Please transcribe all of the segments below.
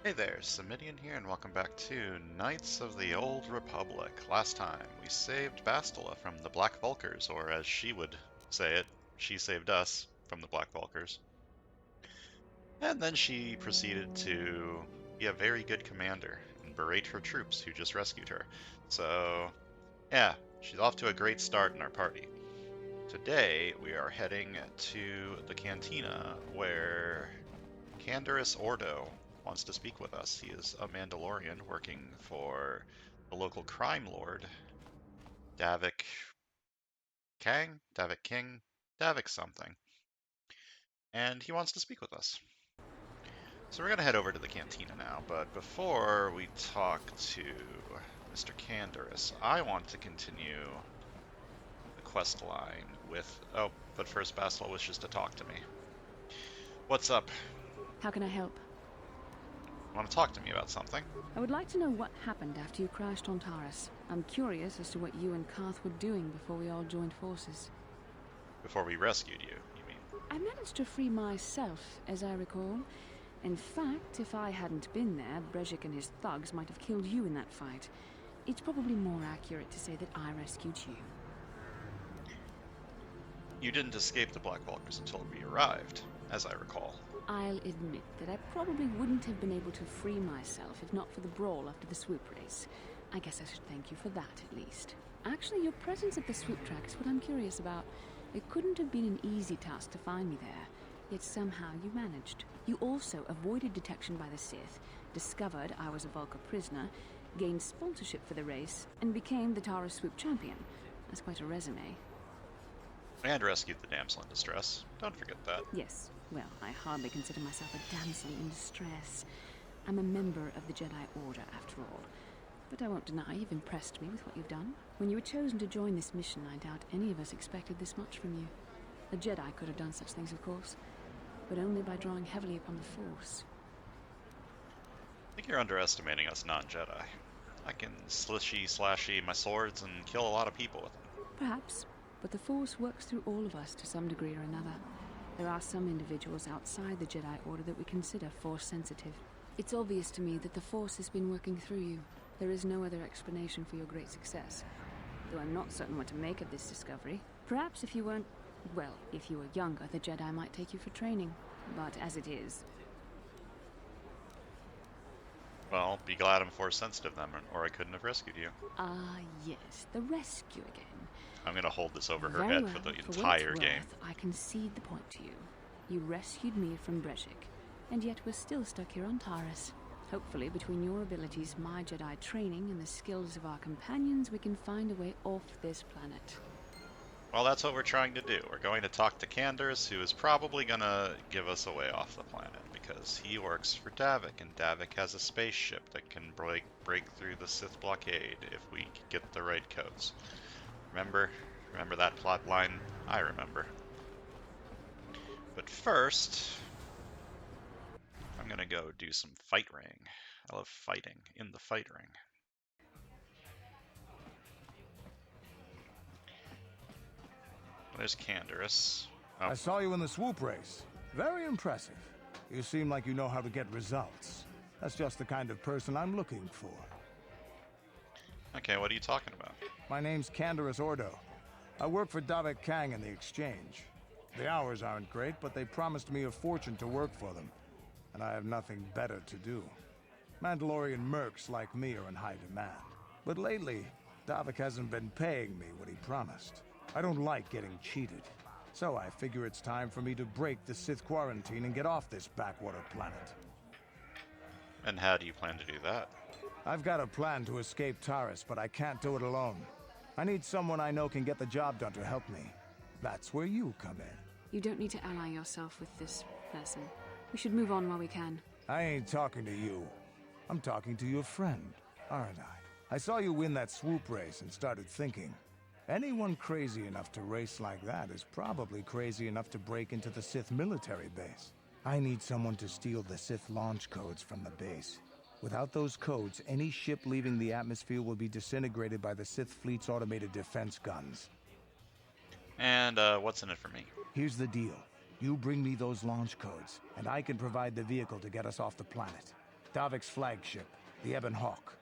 Hey there, Samitian here, and welcome back to Knights of the Old Republic. Last time, we saved Bastila from the Black Vulkars, or as she would say it, she saved us from the Black Vulkars. And then she proceeded to be a very good commander and berate her troops who just rescued her. So, yeah, she's off to a great start in our party. Today, we are heading to the cantina where Canderous Ordo wants to speak with us. He is a Mandalorian working for the local crime lord, Davik Kang? Davik King? Davik something. And he wants to speak with us. So we're going to head over to the cantina now, but before we talk to Mr. Canderous, I want to continue the quest line with... Oh, but first Bastel wishes to talk to me. What's up? How can I help? Want to talk to me about something? I would like to know what happened after you crashed on Taurus. I'm curious as to what you and Karth were doing before we all joined forces. Before we rescued you, you mean? I managed to free myself, as I recall. In fact, if I hadn't been there, Brezhik and his thugs might have killed you in that fight. It's probably more accurate to say that I rescued you. You didn't escape the Black Vulkars until we arrived, as I recall. I'll admit that I probably wouldn't have been able to free myself if not for the brawl after the swoop race. I guess I should thank you for that, at least. Actually, your presence at the swoop track is what I'm curious about. It couldn't have been an easy task to find me there, yet somehow you managed. You also avoided detection by the Sith, discovered I was a Vulkar prisoner, gained sponsorship for the race, and became the Taurus swoop champion. That's quite a resume. And rescued the damsel in distress. Don't forget that. Yes, well, I hardly consider myself a damsel in distress. I'm a member of the Jedi Order, after all. But I won't deny you've impressed me with what you've done. When you were chosen to join this mission, I doubt any of us expected this much from you. A Jedi could have done such things, of course, but only by drawing heavily upon the Force. I think you're underestimating us non-Jedi. I can slashy my swords and kill a lot of people with them. Perhaps, but the Force works through all of us to some degree or another. There are some individuals outside the Jedi Order that we consider Force-sensitive. It's obvious to me that the Force has been working through you. There is no other explanation for your great success. Though I'm not certain what to make of this discovery. Perhaps if you weren't... well, if you were younger, the Jedi might take you for training. But as it is... Well, be glad I'm Force-sensitive then, or I couldn't have rescued you. Ah, yes, the rescue again. I'm gonna hold this over her Very head well. for the For what entire it's game. worth, I concede the point to you. You rescued me from Brezhik, and yet we're still stuck here on Taurus. Hopefully, between your abilities, my Jedi training, and the skills of our companions, we can find a way off this planet. Well, that's what we're trying to do. We're going to talk to Canderous, who is probably gonna give us a way off the planet, because he works for Davik, and Davik has a spaceship that can break through the Sith blockade if we get the right codes. Remember that plot line? I remember. But first, I'm gonna go do some fight ring. I love fighting in the fight ring. There's Canderous. Oh. I saw you in the swoop race. Very impressive. You seem like you know how to get results. That's just the kind of person I'm looking for. Okay, what are you talking about? My name's Canderous Ordo. I work for Davik Kang in the Exchange. The hours aren't great, but they promised me a fortune to work for them, and I have nothing better to do. Mandalorian mercs like me are in high demand. But lately, Davik hasn't been paying me what he promised. I don't like getting cheated. So I figure it's time for me to break the Sith quarantine and get off this backwater planet. And how do you plan to do that? I've got a plan to escape Taurus, but I can't do it alone. I need someone I know can get the job done to help me. That's where you come in. You don't need to ally yourself with this person. We should move on while we can. I ain't talking to you. I'm talking to your friend, aren't I? I saw you win that swoop race and started thinking, anyone crazy enough to race like that is probably crazy enough to break into the Sith military base. I need someone to steal the Sith launch codes from the base. Without those codes, any ship leaving the atmosphere will be disintegrated by the Sith fleet's automated defense guns. And what's in it for me? Here's the deal. You bring me those launch codes, and I can provide the vehicle to get us off the planet. Davik's flagship, the Ebon Hawk.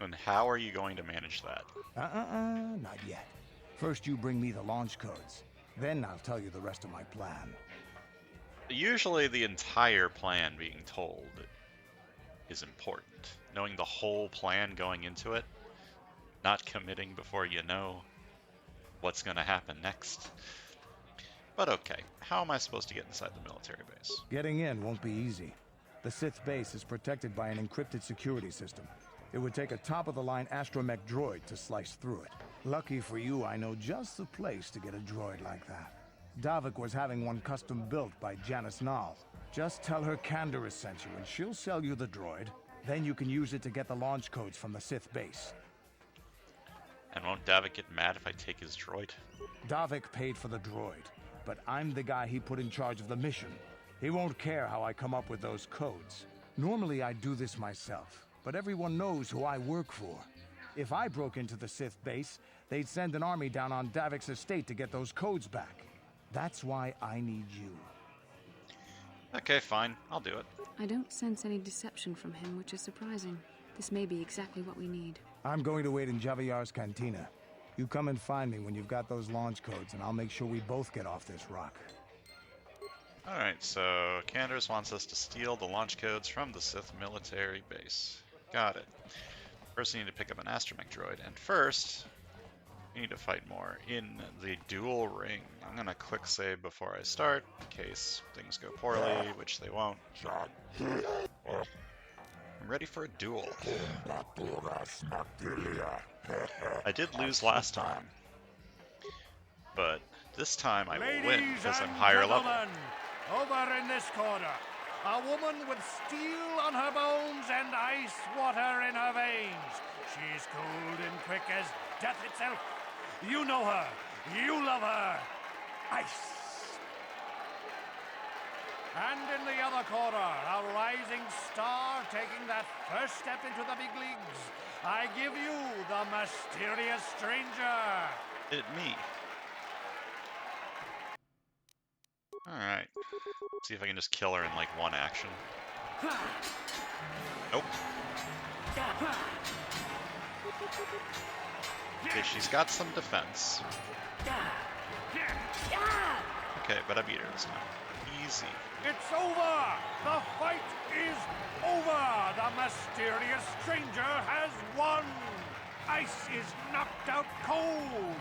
And how are you going to manage that? Not yet. First you bring me the launch codes. Then I'll tell you the rest of my plan. Usually the entire plan being told is important. Knowing the whole plan going into it, not committing before you know what's going to happen next. But okay, how am I supposed to get inside the military base? Getting in won't be easy. The Sith base is protected by an encrypted security system. It would take a top-of-the-line astromech droid to slice through it. Lucky for you, I know just the place to get a droid like that. Davik was having one custom built by Janice Nall. Just tell her Canderous sent you and she'll sell you the droid. Then you can use it to get the launch codes from the Sith base. And won't Davik get mad if I take his droid? Davik paid for the droid, but I'm the guy he put in charge of the mission. He won't care how I come up with those codes. Normally I'd do this myself, but everyone knows who I work for. If I broke into the Sith base, they'd send an army down on Davik's estate to get those codes back. That's why I need you. Okay, fine. I'll do it. I don't sense any deception from him, which is surprising. This may be exactly what we need. I'm going to wait in Javier's cantina. You come and find me when you've got those launch codes, and I'll make sure we both get off this rock. Alright, so Canderous wants us to steal the launch codes from the Sith military base. Got it. First, we need to pick up an astromech droid, and first, we need to fight more in the dual ring. I'm gonna quick save before I start, in case things go poorly, which they won't. I'm ready for a duel. I did lose last time, but this time I will win because I'm higher level. Over in this corner, a woman with steel on her bones and ice water in her veins. She's cold and quick as death itself. You know her. You love her. Ice. And in the other corner, a rising star taking that first step into the big leagues. I give you the mysterious stranger. It me. Alright. See if I can just kill her in like one action. Nope. Okay, she's got some defense. Okay, but I beat her this time. Easy. It's over! The fight is over! The mysterious stranger has won! Ice is knocked out cold!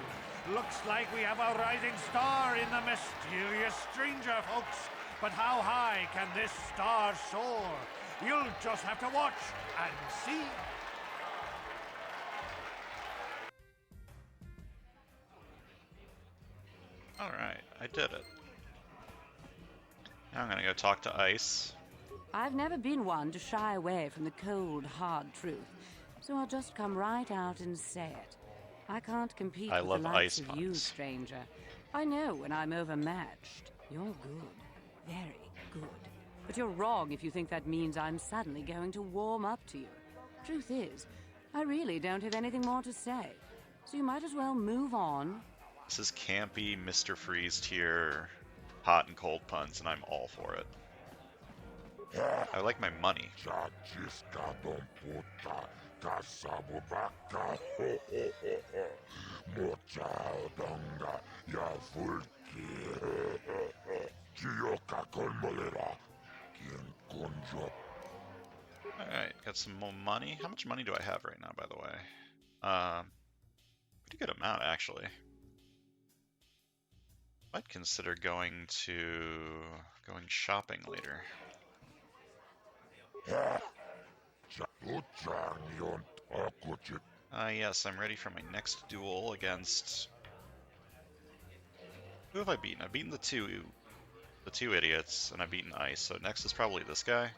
Looks like we have a rising star in the mysterious stranger, folks. But how high can this star soar? You'll just have to watch and see. Alright, I did it. Now I'm gonna go talk to Ice. I've never been one to shy away from the cold, hard truth, so I'll just come right out and say it. I can't compete I with love the likes ice of you, puns. stranger. I know when I'm overmatched. You're good. Very good. But you're wrong if you think that means I'm suddenly going to warm up to you. Truth is, I really don't have anything more to say. So you might as well move on. This is campy Mr. Freeze tier hot and cold puns, and I'm all for it. I like my money. Alright, got some more money. How much money do I have right now, by the way? Pretty good amount, actually. Might consider going shopping later. Yes, I'm ready for my next duel against... Who have I beaten? I've beaten the two idiots, and I've beaten Ice, so next is probably this guy.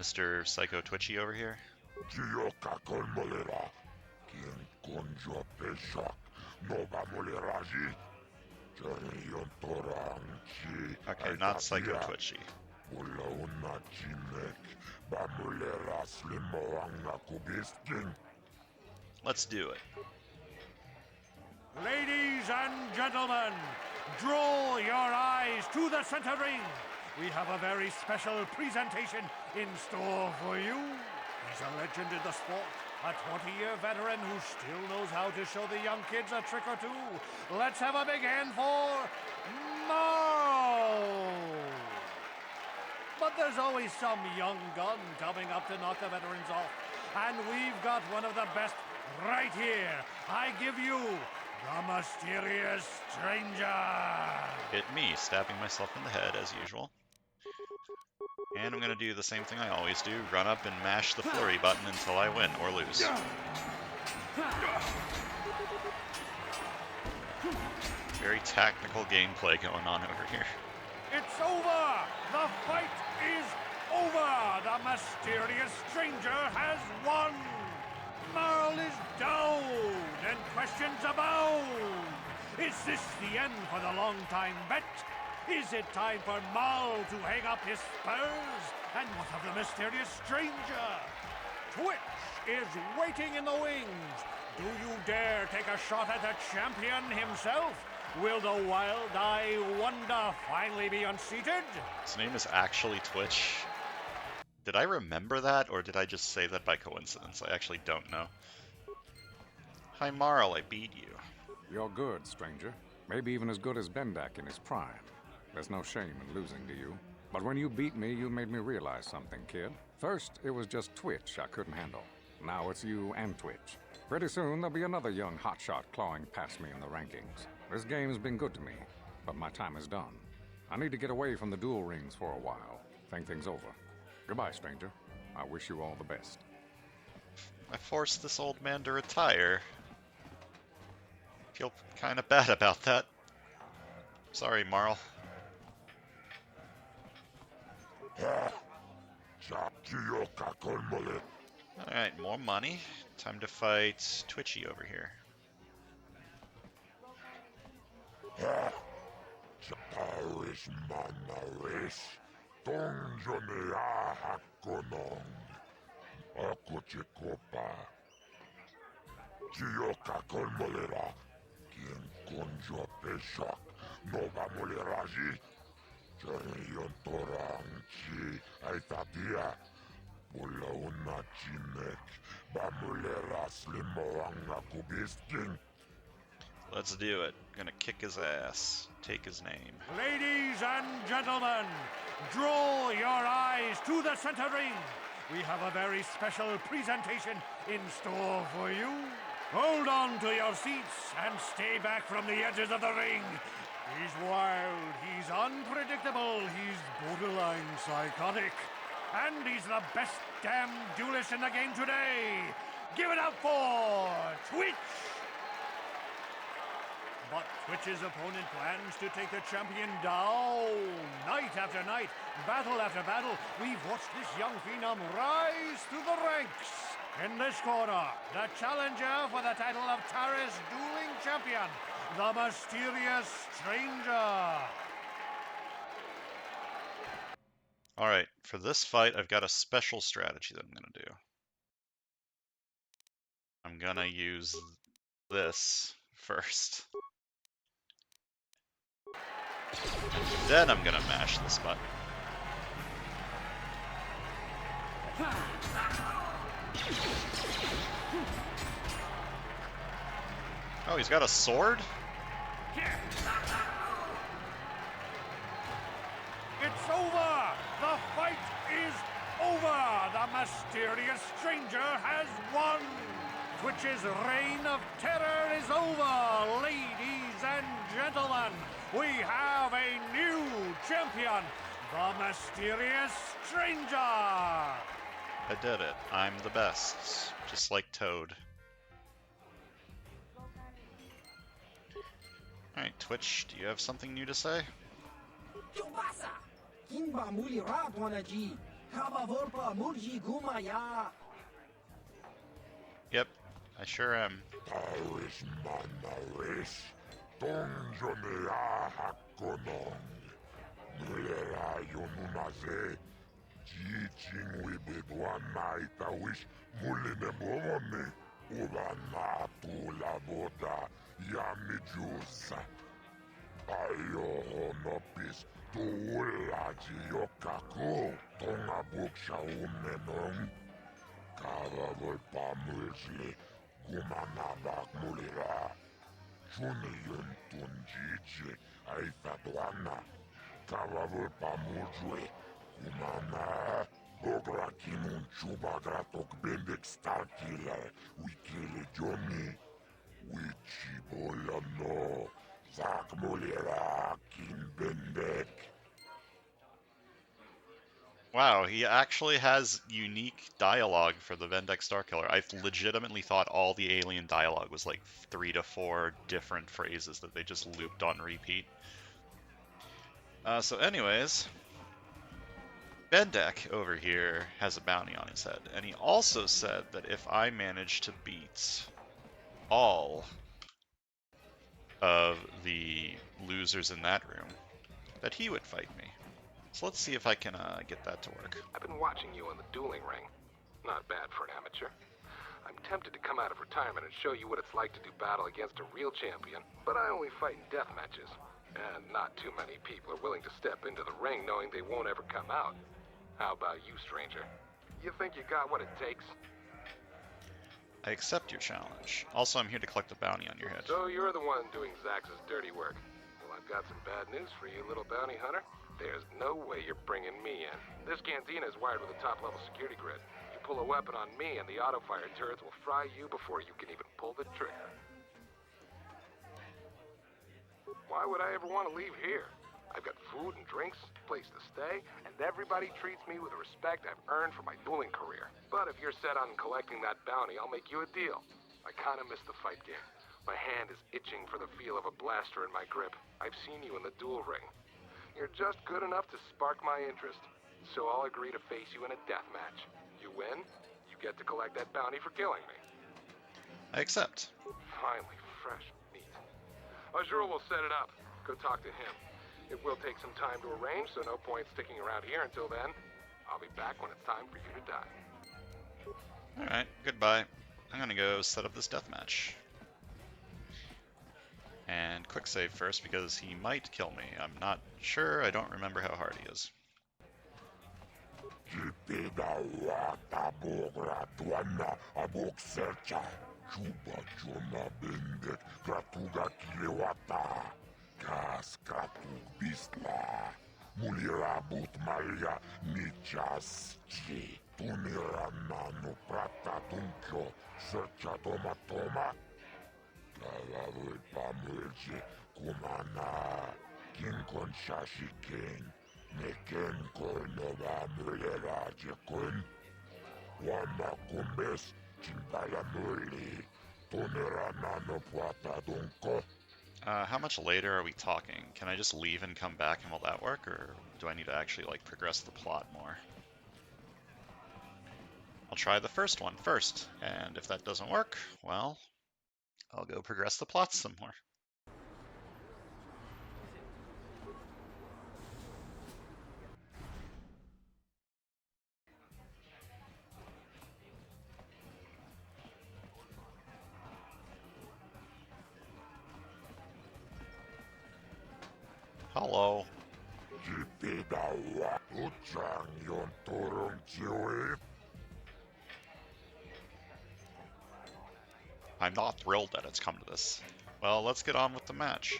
Mr. Psycho Twitchy over here. Okay, not Psycho Twitchy. Let's do it. Ladies and gentlemen, draw your eyes to the center ring. we have a very special presentation in store for you. He's a legend in the sport, a 20-year veteran who still knows how to show the young kids a trick or two. Let's have a big hand for Marl! But there's always some young gun coming up to knock the veterans off. And we've got one of the best right here. I give you the Mysterious Stranger. Hit me, stabbing myself in the head as usual. And I'm gonna do the same thing I always do, run up and mash the flurry button until I win or lose. Very tactical gameplay going on over here. It's over! The fight is over! The Mysterious Stranger has won! Marl is down, and questions abound! Is this the end for the long-time vet? Is it time for Marl to hang up his spurs? And what of the Mysterious Stranger? Twitch is waiting in the wings. Do you dare take a shot at the champion himself? Will the wild-eye wonder finally be unseated? His name is actually Twitch. Did I remember that, or did I just say that by coincidence? I actually don't know. Hi Marl, I beat you. You're good, stranger. Maybe even as good as Bendak in his prime. There's no shame in losing to you. But when you beat me, you made me realize something, kid. First, it was just Twitch I couldn't handle. Now it's you and Twitch. Pretty soon, there'll be another young hotshot clawing past me in the rankings. This game's been good to me, but my time is done. I need to get away from the duel rings for a while. Think things over. Goodbye, stranger. I wish you all the best. I forced this old man to retire. Feel kinda bad about that. Sorry, Marl. Alright, more money. Time to fight Twitchy over here. Let's do it. Gonna kick his ass. Take his name. Ladies and gentlemen, draw your eyes to the center ring. We have a very special presentation in store for you. Hold on to your seats and stay back from the edges of the ring. He's wild, he's unpredictable, he's borderline psychotic. And he's the best damn duelist in the game today. Give it up for Twitch! But Twitch's opponent plans to take the champion down. Night after night, battle after battle, we've watched this young phenom rise through the ranks. In this corner, the challenger for the title of Tara's dueling champion, the Mysterious Stranger. Alright, for this fight, I've got a special strategy that I'm gonna do. I'm gonna use this first. Then I'm gonna mash this button. Oh, he's got a sword? It's over! The fight is over! The Mysterious Stranger has won! Twitch's reign of terror is over, ladies and gentlemen! We have a new champion, the Mysterious Stranger! I did it. I'm the best. Just like Toad. Alright, Twitch, do you have something new to say? Yep, I sure am. Ayohonopis tuulaji jokaku tongabuk shaunenong. Kavavol pamulsli gumanabak mulira. Juniyun tunjiji aifatuana. Kavavol pamulsli gumana. Bograkinun chubagratok bendek starkila. Wikili Johnny. Wichibolano. Zakmulira kin bendek. Wow, he actually has unique dialogue for the Vendek Starkiller. I legitimately thought all the alien dialogue was like 3 to 4 different phrases that they just looped on repeat. So anyways, Vendek over here has a bounty on his head, and he also said that if I manage to beat all of the losers in that room, that he would fight me. So let's see if I can get that to work. I've been watching you in the dueling ring. Not bad for an amateur. I'm tempted to come out of retirement and show you what it's like to do battle against a real champion, but I only fight in death matches. And not too many people are willing to step into the ring knowing they won't ever come out. How about you, stranger? You think you got what it takes? I accept your challenge. Also, I'm here to collect the bounty on your head. So you're the one doing Zax's dirty work. Well, I've got some bad news for you, little bounty hunter. There's no way you're bringing me in. This cantina is wired with a top-level security grid. You pull a weapon on me and the auto-fire turrets will fry you before you can even pull the trigger. Why would I ever want to leave here? I've got food and drinks, place to stay, and everybody treats me with the respect I've earned for my dueling career. But if you're set on collecting that bounty, I'll make you a deal. I kind of miss the fight game. My hand is itching for the feel of a blaster in my grip. I've seen you in the duel ring. You're just good enough to spark my interest, so I'll agree to face you in a death match. You win, you get to collect that bounty for killing me. I accept. Finally, fresh meat. Azure will set it up. Go talk to him. It will take some time to arrange, so no point sticking around here until then. I'll be back when it's time for you to die. Alright, goodbye. I'm gonna go set up this deathmatch. And quick save first because he might kill me. I'm not sure, I don't remember how hard he is. Mulirabut Maria Nichaschi Tuniranano Prata Tunkyo Searcha Toma Toma Kalavul Pamulji Kumana Kinkon Shashikin Neken Kornova Mulirajikun Wama Kumbes Chimbalamuli Tuniranano Prata Tunko. How much later are we talking? Can I just leave and come back and will that work, or do I need to actually like progress the plot more? I'll try the first one first, and if that doesn't work, well, I'll go progress the plot some more. Hello. I'm not thrilled that it's come to this. Well, let's get on with the match.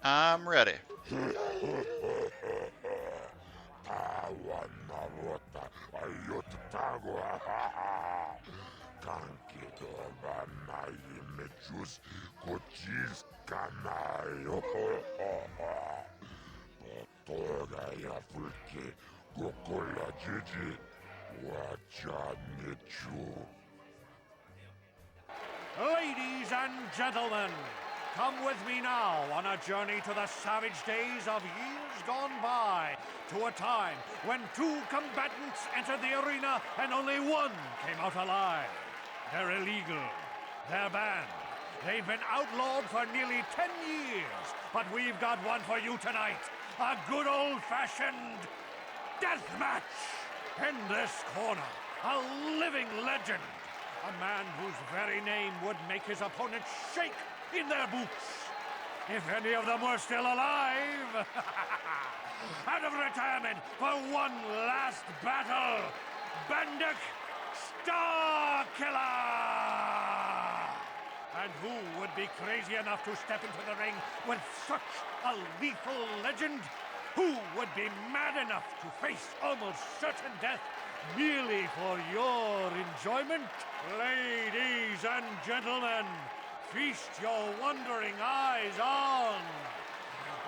I'm ready. Ladies and gentlemen, come with me now on a journey to the savage days of years gone by, to a time when two combatants entered the arena and only one came out alive. They're illegal. They're banned. They've been outlawed for nearly 10 years, but we've got one for you tonight. A good old-fashioned death match. In this corner, a living legend. A man whose very name would make his opponents shake in their boots. If any of them were still alive. Out of retirement for one last battle, Banduk Starkiller! And who would be crazy enough to step into the ring with such a lethal legend? Who would be mad enough to face almost certain death merely for your enjoyment? Ladies and gentlemen, feast your wondering eyes on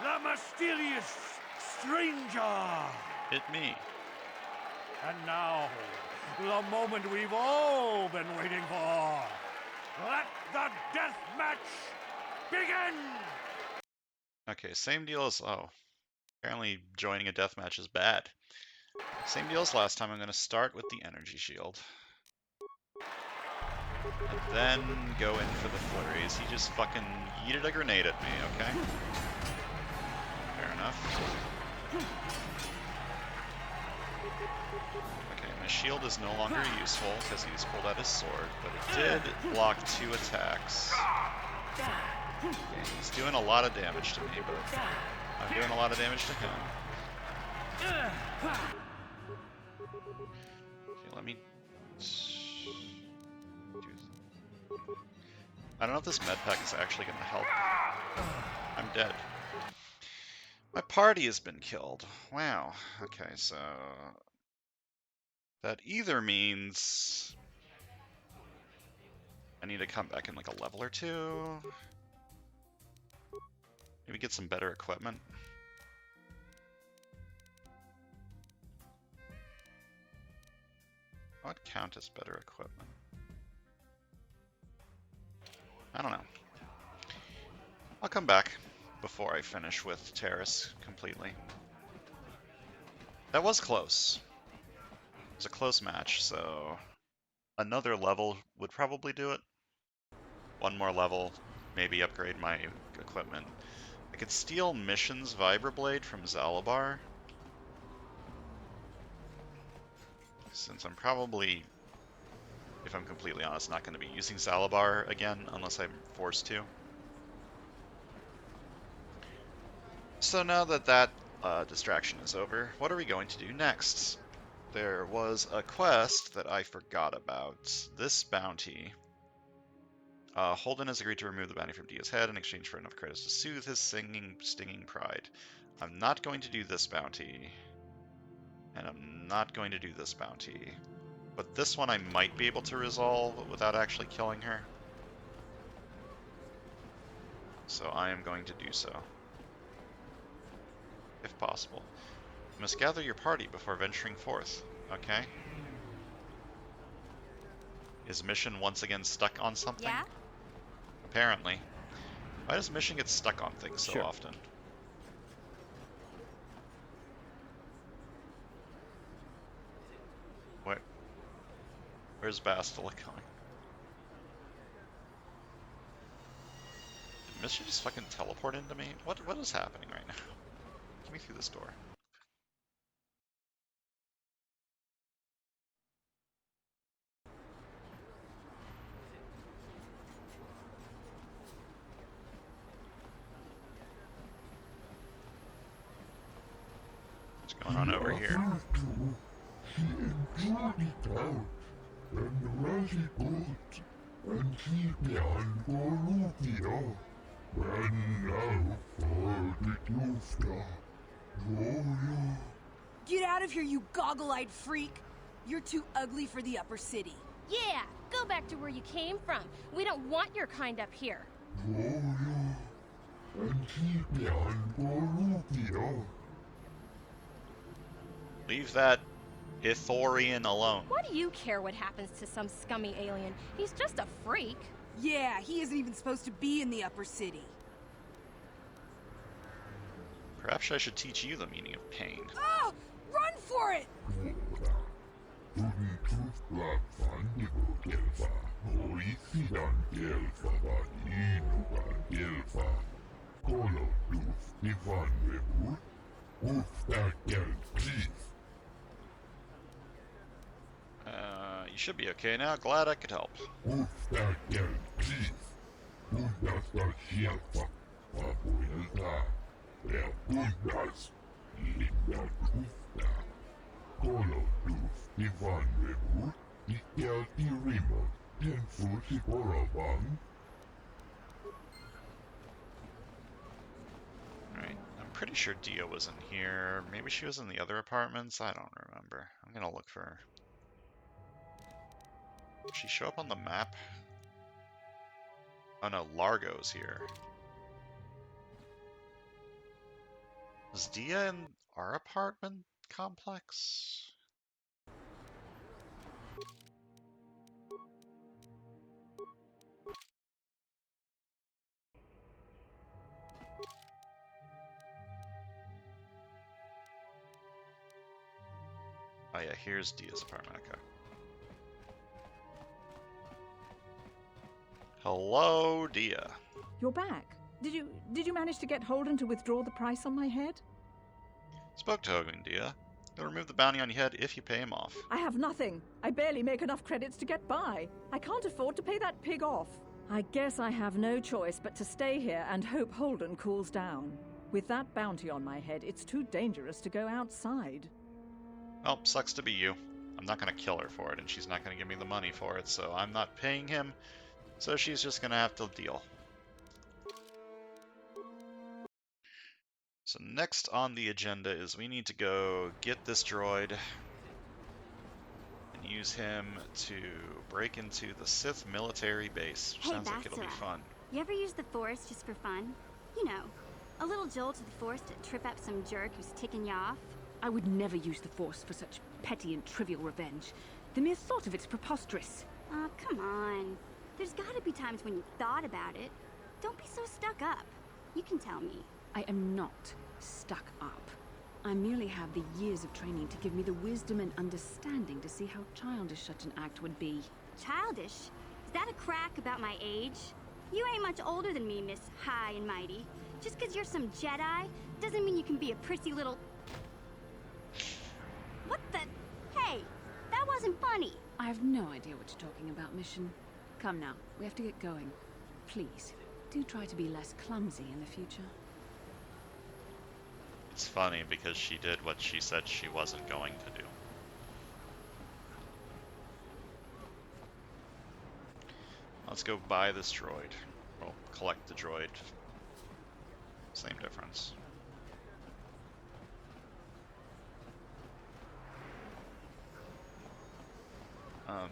the mysterious stranger. Hit me. And now, the moment we've all been waiting for. Let the death match begin! Okay, same deal as... Oh. Apparently joining a deathmatch is bad. Same deal as last time. I'm going to start with the energy shield. And then go in for the flurries. He just fucking yeeted a grenade at me, okay? Fair enough. Okay, my shield is no longer useful because he's pulled out his sword, but it did block 2 attacks. Okay, he's doing a lot of damage to me, but I'm doing a lot of damage to him. Okay, let me... I don't know if this med pack is actually going to help. I'm dead. My party has been killed. Wow. Okay, so... that either means... I need to come back in like a level or 2. Maybe get some better equipment. What count as better equipment? I don't know. I'll come back before I finish with Terrace completely. That was close. It was a close match, so another level would probably do it. One more level, maybe upgrade my equipment. I could steal Mission's Vibroblade from Zalabar, since I'm probably, if I'm completely honest, not going to be using Zalabar again unless I'm forced to. So now that that distraction is over, what are we going to do next? There was a quest that I forgot about. This bounty. Holden has agreed to remove the bounty from Dia's head in exchange for enough credits to soothe his stinging pride. I'm not going to do this bounty. And I'm not going to do this bounty. But this one I might be able to resolve without actually killing her. So I am going to do so. If possible. You must gather your party before venturing forth. Okay. Is Mission once again stuck on something? Yeah? Apparently. Why does Mission get stuck on things so often? Where's Bastila going? Did Mission just fucking teleport into me? What is happening right now? Get me through this door. What's going on over here? She enjoyed it out, and very good, and she began Gorubia. And now for the Gufta. Get out of here, you goggle-eyed freak! You're too ugly for the upper city. Yeah, go back to where you came from. We don't want your kind up here. And she began Gorubia. Leave that Ithorian alone. Why do you care what happens to some scummy alien? He's just a freak. Yeah, he isn't even supposed to be in the upper city. Perhaps I should teach you the meaning of pain. Oh! Run for it! should be okay now. Glad I could help. Musta chief. Musta sieltä. Papuilta. Ja puntas. Linnan hufta. Kolotus. Ivan revu. Ikälti rimo. Den fusi porovan. Alright, I'm pretty sure Dia was in here. Maybe she was in the other apartments? I don't remember. I'm gonna look for her. Does she show up on the map? Oh no, Largo's here. Is Dia in our apartment complex? Oh yeah, here's Dia's apartment, okay. Hello, Dia. You're back. Did you manage to get Holden to withdraw the price on my head? Spoke to Hogan, Dia. He'll remove the bounty on your head if you pay him off. I have nothing. I barely make enough credits to get by. I can't afford to pay that pig off. I guess I have no choice but to stay here and hope Holden cools down. With that bounty on my head, it's too dangerous to go outside. Well, sucks to be you. I'm not gonna kill her for it, and she's not gonna give me the money for it, so I'm not paying him, so she's just gonna have to deal. So next on the agenda is we need to go get this droid and use him to break into the Sith military base, which Hey, sounds like it'll be Bastila. fun. You ever use the Force just for fun? You know, a little jolt of the Force to trip up some jerk who's ticking you off? I would never use the Force for such petty and trivial revenge. The mere thought of it's preposterous. Oh, come on. There's gotta be times when you thought about it. Don't be so stuck up. You can tell me. I am not stuck up. I merely have the years of training to give me the wisdom and understanding to see how childish such an act would be. Childish? Is that a crack about my age? You ain't much older than me, Miss High and Mighty. Just 'cause you're some Jedi doesn't mean you can be a prissy little... What the... Hey, that wasn't funny. I have no idea what you're talking about, Mission. Come now, we have to get going. Please, do try to be less clumsy in the future. It's funny because she did what she said she wasn't going to do. Let's go buy this droid. Well, collect the droid. Same difference.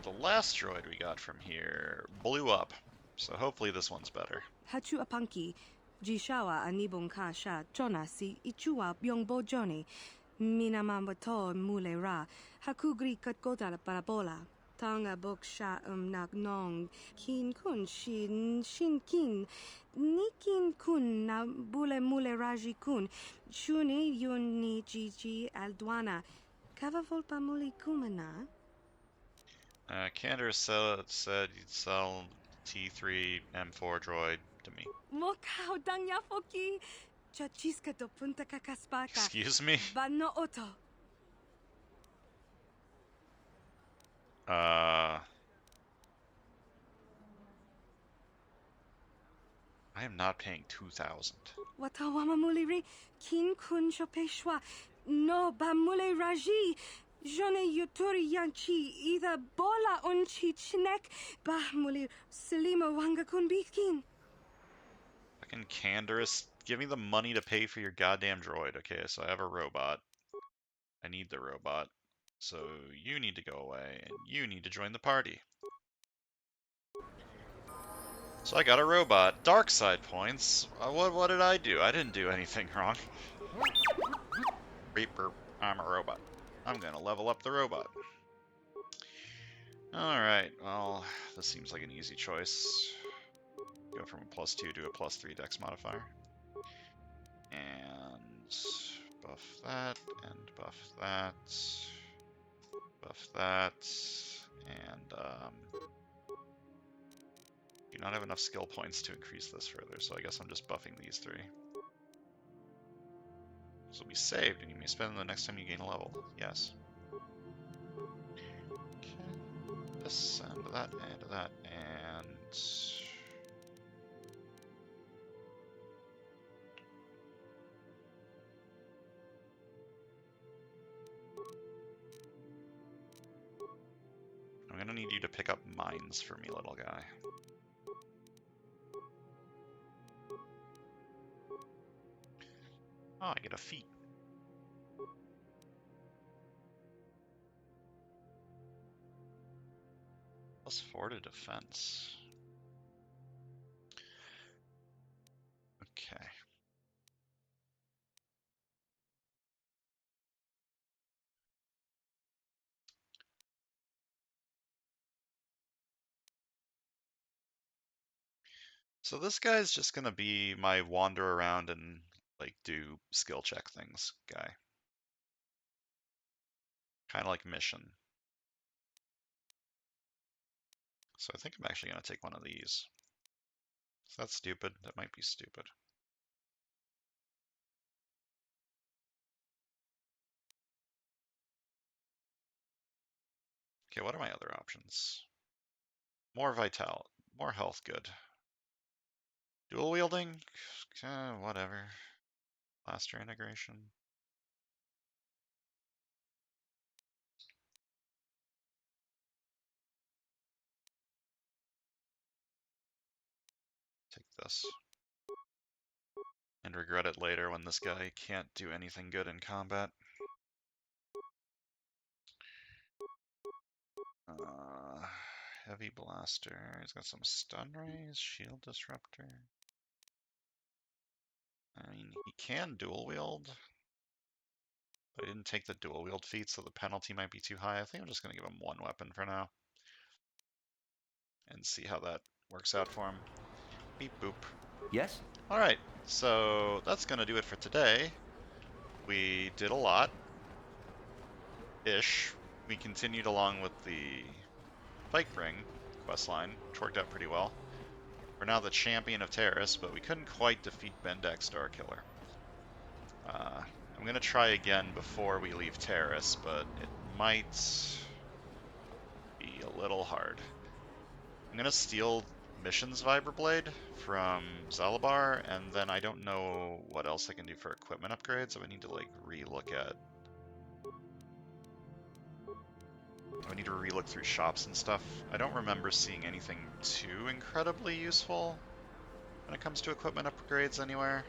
The last droid we got from here blew up, so hopefully this one's better. Hachu apanki, Jishawa anibon ka sha chona si ichua byongbo joni, minamato mule ra, hakugri katkota la parabola, tanga bok sha nak nong, kin kun shin kin, nikin kun na bule mule raji kun, shuni yuni jiji aldwana, kava volpa muli kumana. Kander said you'd sell T3 M4 droid to me. Mokao danya foki, chachiska do punta kakaspaka. Excuse me? Bano oto. I am not paying 2,000. Watawama muliri, kin kun chopeshwa, no ba mule raji. Jone yuturi yanchi, either bola unchi chinek, ba muli selima wanga kun bikin. Fucking Canderous, give me the money to pay for your goddamn droid. Okay, so I have a robot. I need the robot. So you need to go away, and you need to join the party. So I got a robot. Dark side points. What did I do? I didn't do anything wrong. Reaper, I'm a robot. I'm gonna level up the robot. Alright, well, this seems like an easy choice. Go from a +2 to a +3 dex modifier. And buff that, and buff that, buff that, and do not have enough skill points to increase this further, so I guess I'm just buffing these three. This will be saved, and you may spend them the next time you gain a level. Yes. Okay. this, and that, and that, and... I'm gonna need you to pick up mines for me, little guy. Oh, I get a feat. +4 to defense. Okay. So this guy's just gonna be my wander around and like do skill check things guy. Kind of like mission. So I think I'm actually gonna take one of these. Is that stupid? That might be stupid. Okay, what are my other options? More vital, more health, good. Dual wielding, whatever. Blaster integration. Take this. And regret it later when this guy can't do anything good in combat. Heavy blaster. He's got some stun rays, shield disruptor. I mean, he can dual wield. But I didn't take the dual wield feat, so the penalty might be too high. I think I'm just gonna give him one weapon for now. And see how that works out for him. Beep boop. Yes? Alright, so that's gonna do it for today. We did a lot. Ish. We continued along with the Bike Ring questline, which worked out pretty well. We're now the champion of Terrace, but we couldn't quite defeat Bendak Starkiller. I'm gonna try again before we leave Terrace, but it might be a little hard. I'm gonna steal Mission's Vibroblade from Zalabar, and then I don't know what else I can do for equipment upgrades, so I need to like re-look at... I need to re-look through shops and stuff. I don't remember seeing anything too incredibly useful when it comes to equipment upgrades anywhere.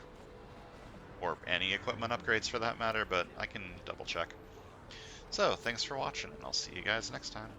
Or any equipment upgrades for that matter, but I can double check. So, thanks for watching, and I'll see you guys next time.